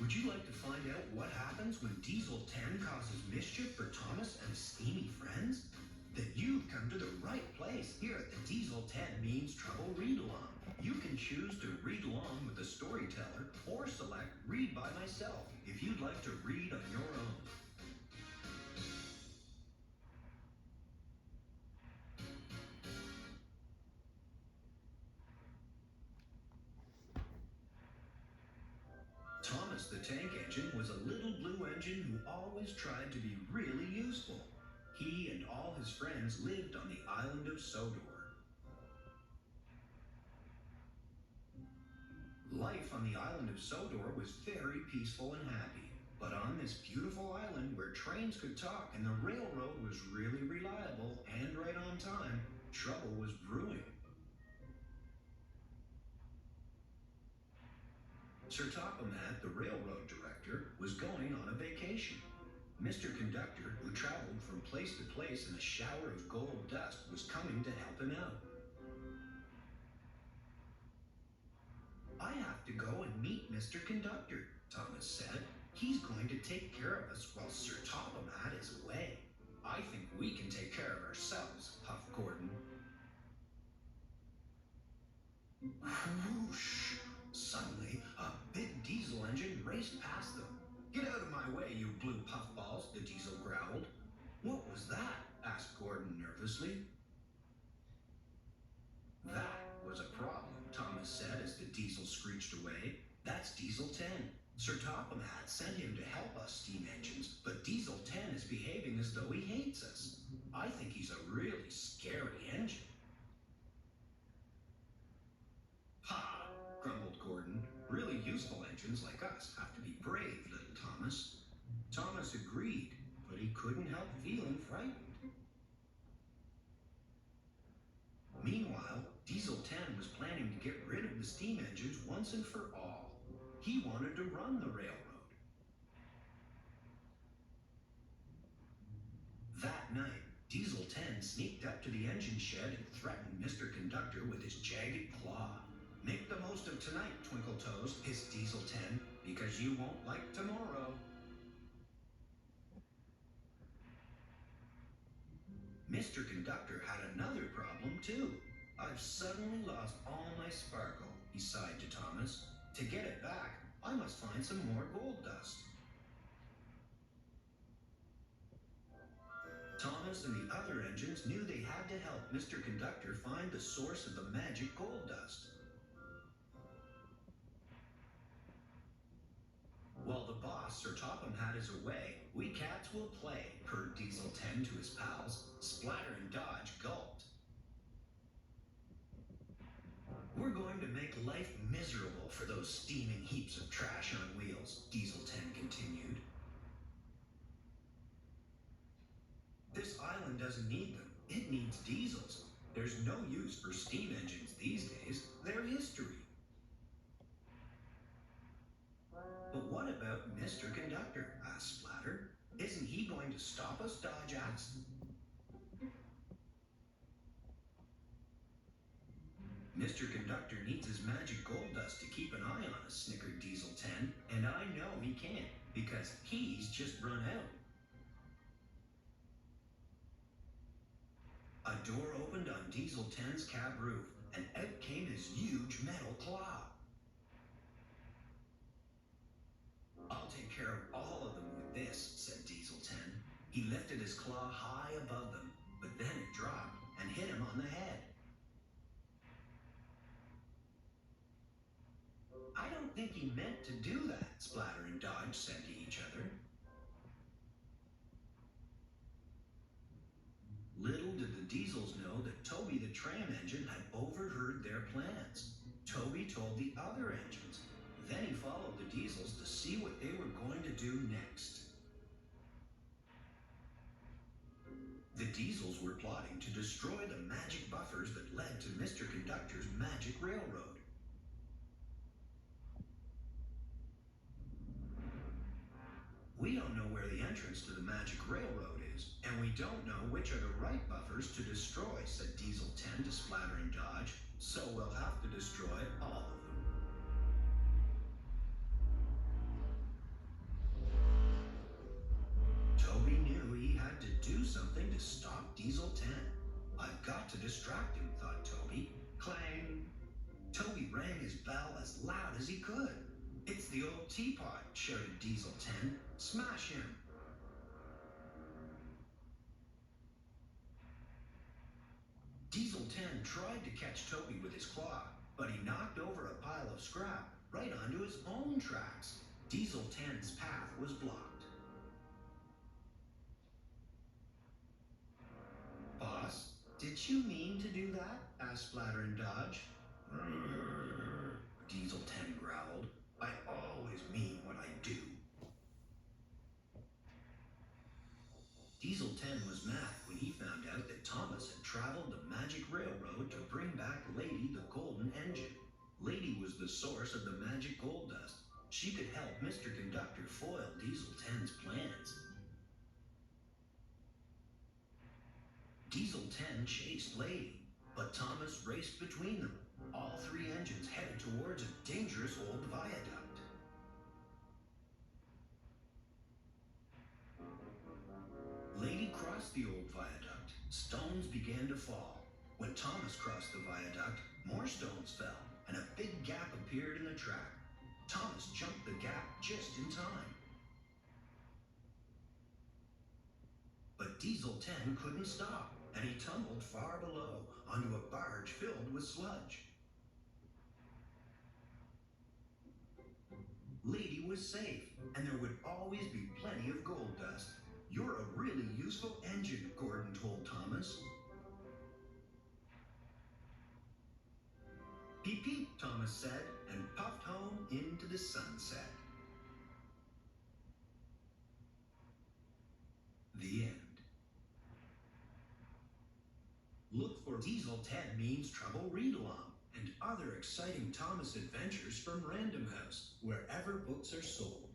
Would you like to find out what happens when Diesel 10 causes mischief for Thomas and his steamy friends? Then you've come to the right place. Here at the Diesel 10 Means Trouble Read Along. You can choose to read along with the storyteller or select Read by Myself if you'd like to read on your own. Thomas the Tank Engine was a little blue engine who always tried to be really useful. He and all his friends lived on the island of Sodor. Life on the island of Sodor was very peaceful and happy. But on this beautiful island where trains could talk and the railroad was really reliable and right on time, trouble was brewing. Sir Topham-Hatt, the railroad director, was going on a vacation. Mr. Conductor, who traveled from place to place in a shower of gold dust, was coming to help him out. I have to go and meet Mr. Conductor, Thomas said. He's going to take care of us while Sir Topham-Hatt is away. I think we can take care of ourselves, puffed Gordon. Whoosh! Suddenly, a big diesel engine raced past them. Get out of my way, you blue puffballs, the diesel growled. What was that? Asked Gordon nervously. That was a problem, Thomas said as the diesel screeched away. That's Diesel 10. Sir Topham-Hatt sent him to help us steam engines, but Diesel 10 is behaving as though he hates us. I think he's a really scary engine. Ha! Grumbled Gordon. Really useful engines like us have to be brave, little Thomas. Thomas agreed, but he couldn't help feeling frightened. Meanwhile, Diesel 10 was planning to get rid of the steam engines once and for all. He wanted to run the railroad. That night, Diesel 10 sneaked up to the engine shed and threatened Mr. Conductor with his jagged claw. Make the most of tonight, Twinkle Toes, hissed Diesel 10, because you won't like tomorrow. Mr. Conductor had another problem, too. I've suddenly lost all my sparkle, he sighed to Thomas. To get it back, I must find some more gold dust. Thomas and the other engines knew they had to help Mr. Conductor find the source of the magic gold dust. While the boss, Sir Topham-Hatt, is away, we cats will play, purred Diesel 10 to his pals. Splatter and Dodge gulped. We're going to make life miserable for those steaming heaps of trash on wheels, Diesel 10 continued. This island doesn't need them. It needs diesels. There's no use for steam engines these days. They're history. But what about Mr. Conductor? Asked Splatter. Isn't he going to stop us? Dodge asked. Mr. Conductor needs his magic gold dust to keep an eye on us, snickered Diesel 10, and I know he can't, because he's just run out. A door opened on Diesel 10's cab roof, and out came his huge metal claw. I'll take care of all of them with this, said Diesel 10. He lifted his claw high above them, but then it dropped and hit him on the head. I don't think he meant to do that, Splatter and Dodge said to each other. Little did the Diesels know that Toby the tram engine had overheard their plans. Toby told the other engines. Then he followed the Diesels to see what they were going to do next. The Diesels were plotting to destroy the magic buffers that led to Mr. Conductor's magic railroad. We don't know where the entrance to the magic railroad is, and we don't know which are the right buffers to destroy, said Diesel 10 to Splatter and Dodge, so we'll have to destroy all of them. I've got to distract him, thought Toby. Clang! Toby rang his bell as loud as he could. It's the old teapot, shouted Diesel 10. Smash him! Diesel 10 tried to catch Toby with his claw, but he knocked over a pile of scrap right onto his own tracks. Diesel 10's path was blocked. Boss, did you mean to do that? Asked Splatter and Dodge. Diesel 10 growled. I always mean what I do. Diesel 10 was mad when he found out that Thomas had traveled the magic railroad to bring back Lady the Golden Engine. Lady was the source of the magic gold dust. She could help Mr. Conductor foil Diesel 10's plans. Diesel 10 chased Lady, but Thomas raced between them. All three engines headed towards a dangerous old viaduct. Lady crossed the old viaduct. Stones began to fall. When Thomas crossed the viaduct, more stones fell, and a big gap appeared in the track. Thomas jumped the gap just in time. But Diesel 10 couldn't stop, and he tumbled far below onto a barge filled with sludge. Lady was safe, and there would always be plenty of gold dust. You're a really useful engine, Gordon told Thomas. Peep peep, Thomas said, and puffed home into the sunset. The end. Look for Diesel 10 Means Trouble read-along and other exciting Thomas adventures from Random House, wherever books are sold.